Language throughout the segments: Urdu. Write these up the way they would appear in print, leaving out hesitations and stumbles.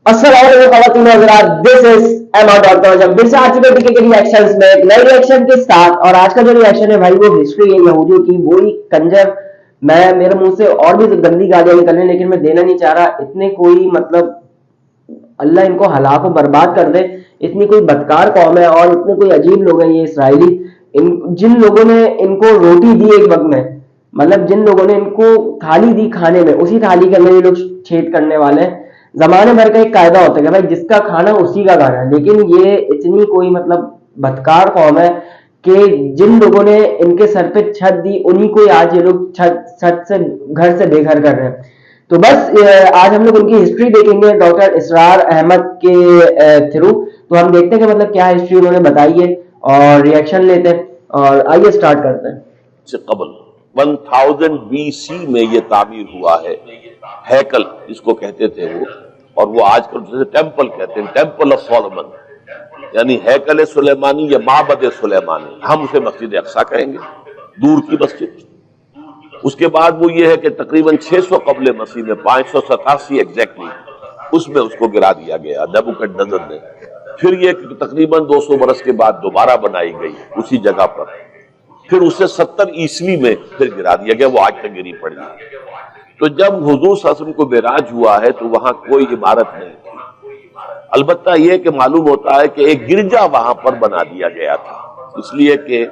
السلام علیکم خواتین و حضرات، دس از احمد ڈاکٹر جب پھر سے آ چکے ٹکے کے ریئیکشنز میں ایک نئے ریئیکشن کے ساتھ. اور آج کا جو ریئیکشن ہے بھائی وہ ہسٹری ہے یہودیوں کی. وہی کنجر میں میرے منہ سے اور بھی گندی گالیاں نکلنے لیکن میں دینا نہیں چاہ رہا. اتنے کوئی مطلب اللہ ان کو ہلاک و برباد کر دے. اتنی کوئی بدکار قوم ہے اور اتنے کوئی عجیب لوگ ہیں یہ اسرائیلی. جن لوگوں نے ان کو روٹی دی ایک وقت میں، مطلب جن لوگوں نے ان کو تھالی دی کھانے میں، اسی تھالی کے اندر یہ لوگ چھید کرنے والے ہیں. زمانے بھر کا ایک قاعدہ ہوتا ہے کہ بھائی جس کا کھانا اسی کا کھانا ہے، لیکن یہ اتنی کوئی مطلب بدکار قوم ہے کہ جن لوگوں نے ان کے سر پہ چھت دی انہی کو آج یہ لوگ چھت سے گھر سے بے گھر کر رہے ہیں. تو بس آج ہم لوگ ان کی ہسٹری دیکھیں گے ڈاکٹر اسرار احمد کے تھرو. تو ہم دیکھتے ہیں کہ مطلب کیا ہسٹری انہوں نے بتائی ہے اور ریئیکشن لیتے ہیں. اور آئیے سٹارٹ کرتے ہیں. سے قبل 1000 BC میں یہ تعمیر ہوا ہے ہیکل جس کو کہتے تھے وہ، اور وہ آج کل جسے ٹیمپل کہتے ہیں، ٹیمپل آف سولومن، یعنی ہیکل سلیمانی یا معبد سلیمانی. ہم اسے مسجد اقصی کہیں گے، دور کی مسجد. اس کے بعد وہ یہ ہے کہ تقریباً 600 قبل مسیح میں 587 ایگزیکٹلی اس میں اس کو گرا دیا گیا نیبوکڈنیزر نے. پھر یہ تقریباً 200 برس کے بعد دوبارہ بنائی گئی اسی جگہ پر. پھر اسے 70 عیسوی میں پھر گرا دیا گیا، وہ آج تک گری پڑی ہے. تو جب حضور صلی اللہ علیہ وسلم کو معراج ہوا ہے تو وہاں کوئی عمارت نہیں تھی. البتہ یہ کہ معلوم ہوتا ہے کہ ایک گرجا وہاں پر بنا دیا گیا تھا، اس لیے کہ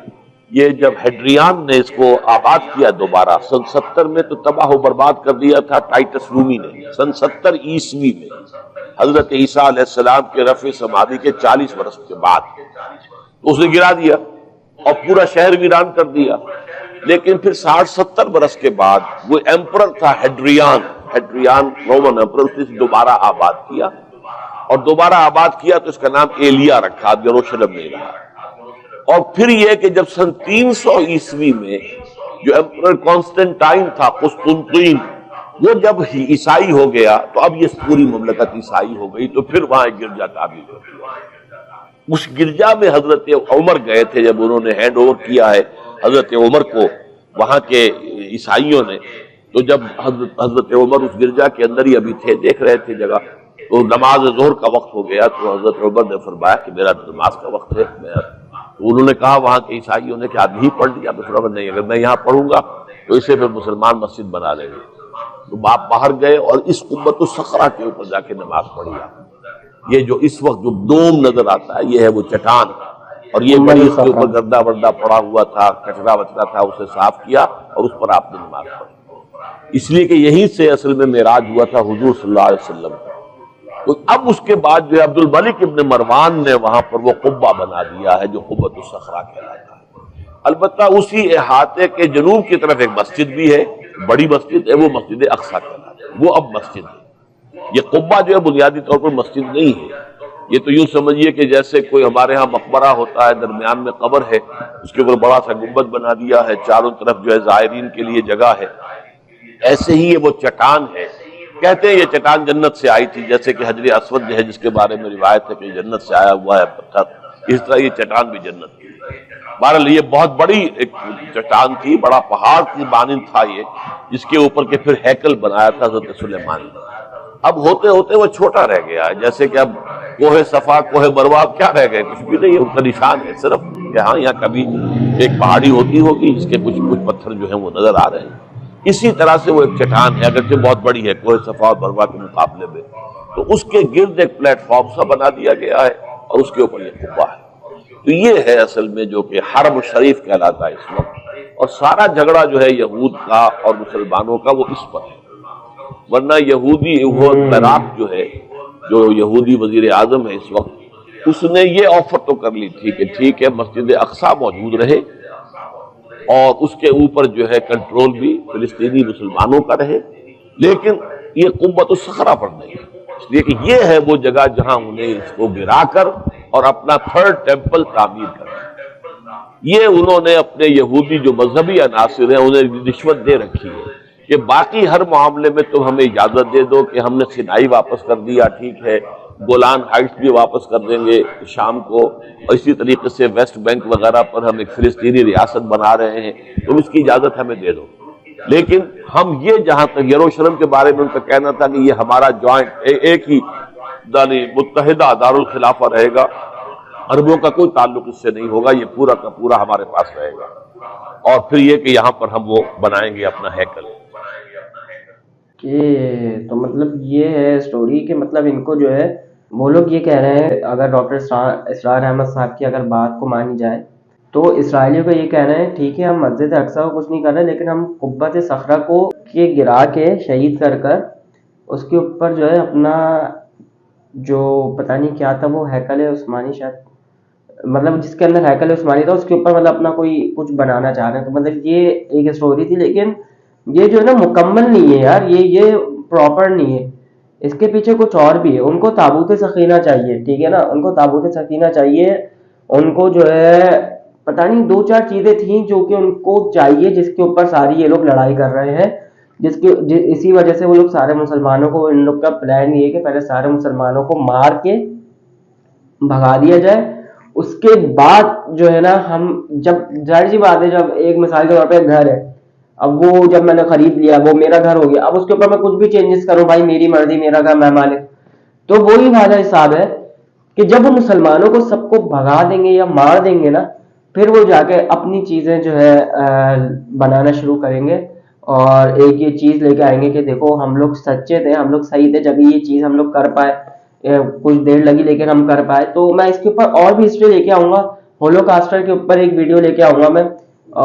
یہ جب ہیڈریان نے اس کو آباد کیا دوبارہ سن 70 میں تو تباہ و برباد کر دیا تھا ٹائٹس رومی نے. سن 70 عیسوی میں حضرت عیسیٰ علیہ السلام کے رفع سماوی کے 40 برس کے بعد تو اسے گرا دیا اور پورا شہر ویران کر دیا. لیکن پھر 60-70 برس کے بعد وہ ایمپرر تھا ہیڈریان رومن ایمپرر، اس نے دوبارہ آباد کیا اور دوبارہ آباد کیا تو اس کا نام ایلیا رکھا، یروشلم میں رہا. اور پھر یہ کہ جب سن 300 عیسوی میں جو ایمپرر کانسٹنٹائن تھا قسطنطین، وہ جب عیسائی ہو گیا تو اب یہ پوری مملکت عیسائی ہو گئی. تو پھر وہاں ایک گرجا تعمیر ہو گیا. اس گرجا میں حضرت عمر گئے تھے جب انہوں نے ہینڈ اوور کیا ہے حضرت عمر کو وہاں کے عیسائیوں نے. تو جب حضرت عمر اس گرجا کے اندر ہی ابھی تھے، دیکھ رہے تھے جگہ، تو نماز ظہر کا وقت ہو گیا. تو حضرت عمر نے فرمایا کہ میرا نماز کا وقت ہے. تو انہوں نے کہا وہاں کے عیسائیوں نے کہ آدمی ہی پڑھ لیا. تو فرمایا نہیں، اگر میں یہاں پڑھوں گا تو اسے پھر مسلمان مسجد بنا لیں گے. تو باپ باہر گئے اور اس قبۃ الصخرہ کے اوپر جا کے نماز پڑھی. یہ جو اس وقت جو دوم نظر آتا ہے یہ ہے وہ چٹان، اور یہ بڑی اس کے اوپر گردہ وردہ پڑا ہوا تھا، کچرا وچرا تھا، اسے صاف کیا اور اس پر آپ نے نماز پڑھی. اس لیے کہ یہیں سے اصل میں معراج ہوا تھا حضور صلی اللہ علیہ وسلم. تو اب اس کے بعد جو عبد الملک ابن مروان نے وہاں پر وہ قبہ بنا دیا ہے جو قبۃ الصخرہ کہلاتا ہے. البتہ اسی احاطے کے جنوب کی طرف ایک مسجد بھی ہے، بڑی مسجد ہے، وہ مسجد اقصی کہلاتا ہے. وہ اب مسجد ہے. یہ قبہ جو ہے بنیادی طور پر مسجد نہیں ہے. یہ تو یوں سمجھیے کہ جیسے کوئی ہمارے ہاں مقبرہ ہوتا ہے، درمیان میں قبر ہے، اس کے اوپر بڑا سا گنبد بنا دیا ہے، چاروں طرف جو ہے زائرین کے لیے جگہ ہے. ایسے ہی یہ وہ چٹان ہے. کہتے ہیں یہ چٹان جنت سے آئی تھی، جیسے کہ حجر اسود جو ہے جس کے بارے میں روایت ہے کہ جنت سے آیا ہوا ہے پتھر، اس طرح یہ چٹان بھی جنت کی. بہرحال یہ بہت بڑی ایک چٹان تھی، بڑا پہاڑ کی مانند تھا یہ، جس کے اوپر کے پھر ہیکل بنایا تھا حضرت سلیمان نے. اب ہوتے ہوتے وہ چھوٹا رہ گیا ہے، جیسے کہ اب کوہ صفا کوہ مروہ کیا رہ گئے، کچھ بھی نہیں. ان کا نشان ہے صرف کہ ہاں یہاں کبھی ایک پہاڑی ہوتی ہوگی جس کے کچھ پتھر جو ہیں وہ نظر آ رہے ہیں. اسی طرح سے وہ ایک چٹان ہے، اگرچہ بہت بڑی ہے کوہ صفا اور مروہ کے مقابلے میں. تو اس کے گرد ایک پلیٹ فارم سا بنا دیا گیا ہے اور اس کے اوپر یہ قبہ ہے. تو یہ ہے اصل میں جو کہ حرم شریف کہلاتا ہے اس وقت. اور سارا جھگڑا جو ہے یہود کا اور مسلمانوں کا وہ اس پر ہے. ورنہ یہودی وہ عراق جو ہے، جو یہودی وزیر اعظم ہے اس وقت، اس نے یہ آفر تو کر لی تھی کہ ٹھیک ہے مسجد اقصی موجود رہے اور اس کے اوپر جو ہے کنٹرول بھی فلسطینی مسلمانوں کا رہے، لیکن یہ قبۃ الصخرہ پر نہیں. اس لیے کہ یہ ہے وہ جگہ جہاں انہیں اس کو گرا کر اور اپنا تھرڈ ٹیمپل تعمیر کرنا. یہ انہوں نے اپنے یہودی جو مذہبی عناصر ہیں انہیں رشوت دے رکھی ہے کہ باقی ہر معاملے میں تم ہمیں اجازت دے دو کہ ہم نے سینائی واپس کر دیا، ٹھیک ہے، گولان ہائٹس بھی واپس کر دیں گے شام کو، اور اسی طریقے سے ویسٹ بینک وغیرہ پر ہم ایک فلسطینی ریاست بنا رہے ہیں، تم اس کی اجازت ہمیں دے دو. لیکن ہم یہ جہاں تک یروشلم کے بارے میں ان کا کہنا تھا کہ یہ ہمارا جوائنٹ ایک ہی متحدہ دارل خلافہ رہے گا، عربوں کا کوئی تعلق اس سے نہیں ہوگا، یہ پورا کا پورا ہمارے پاس رہے گا، اور پھر یہ کہ یہاں پر ہم وہ بنائیں گے اپنا ہیکل۔ کہ تو مطلب یہ ہے سٹوری کہ مطلب ان کو جو ہے وہ لوگ یہ کہہ رہے ہیں، اگر ڈاکٹر اسرار احمد صاحب کی اگر بات کو مانی جائے تو اسرائیلیوں کو یہ کہہ رہے ہیں ٹھیک ہے ہم مسجد اقصی کو کچھ نہیں کر رہے، لیکن ہم قبۃ صخرہ کو گرا کے شہید کر کر اس کے اوپر جو ہے اپنا جو پتہ نہیں کیا تھا وہ ہیکل عثمانی، شاید مطلب جس کے اندر ہیکل عثمانی تھا اس کے اوپر مطلب اپنا کوئی کچھ بنانا چاہ رہے ہیں۔ تو مطلب یہ ایک اسٹوری تھی، لیکن یہ جو ہے نا مکمل نہیں ہے یار، یہ پراپر نہیں ہے، اس کے پیچھے کچھ اور بھی ہے۔ ان کو تابوت سکینہ چاہیے، ٹھیک ہے نا، ان کو تابوت سکینہ چاہیے، ان کو جو ہے پتہ نہیں دو چار چیزیں تھیں جو کہ ان کو چاہیے، جس کے اوپر ساری یہ لوگ لڑائی کر رہے ہیں، اسی وجہ سے وہ لوگ سارے مسلمانوں کو، ان لوگ کا پلان یہ ہے کہ پہلے سارے مسلمانوں کو مار کے بھگا دیا جائے، اس کے بعد جو ہے نا ہم جب ظاہر سی بات ہے، جب ایک مثال کے طور پہ گھر ہے، اب وہ جب میں نے خرید لیا وہ میرا گھر ہو گیا، اب اس کے اوپر میں کچھ بھی چینجز کروں، بھائی میری مرضی، میرا گھر، میں مالک، تو وہی والا حساب ہے کہ جب وہ مسلمانوں کو سب کو بھگا دیں گے یا مار دیں گے نا، پھر وہ جا کے اپنی چیزیں جو ہے بنانا شروع کریں گے، اور ایک یہ چیز لے کے آئیں گے کہ دیکھو ہم لوگ سچے تھے، ہم لوگ صحیح تھے، جب یہ چیز ہم لوگ کر پائے، کچھ دیر لگی لیکن ہم کر پائے۔ تو میں اس کے اوپر اور بھی ہسٹری لے کے آؤں گا، ہولوکاسٹر کے اوپر ایک ویڈیو لے کے آؤں گا میں،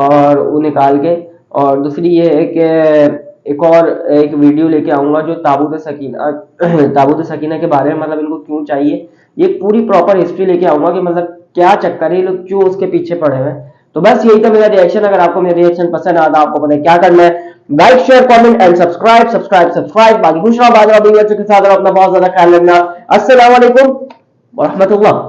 اور وہ نکال کے، اور دوسری یہ ہے کہ ایک ویڈیو لے کے آؤں گا جو تابوت سکینہ کے بارے میں، مطلب ان کو کیوں چاہیے، یہ پوری پراپر ہسٹری لے کے آؤں گا کہ مطلب کیا چکر ہے، یہ لوگ کیوں اس کے پیچھے پڑے ہوئے ہیں۔ تو بس یہی تھا میرا ری ایکشن۔ اگر آپ کو میرا ری ایکشن پسند آتا، آپ کو پتہ ہے کیا کرنا ہے، like share comment and subscribe. باقی خوش رہو، بات کے ساتھ، اور اپنا بہت زیادہ خیال رکھنا۔ السلام علیکم ورحمۃ اللہ۔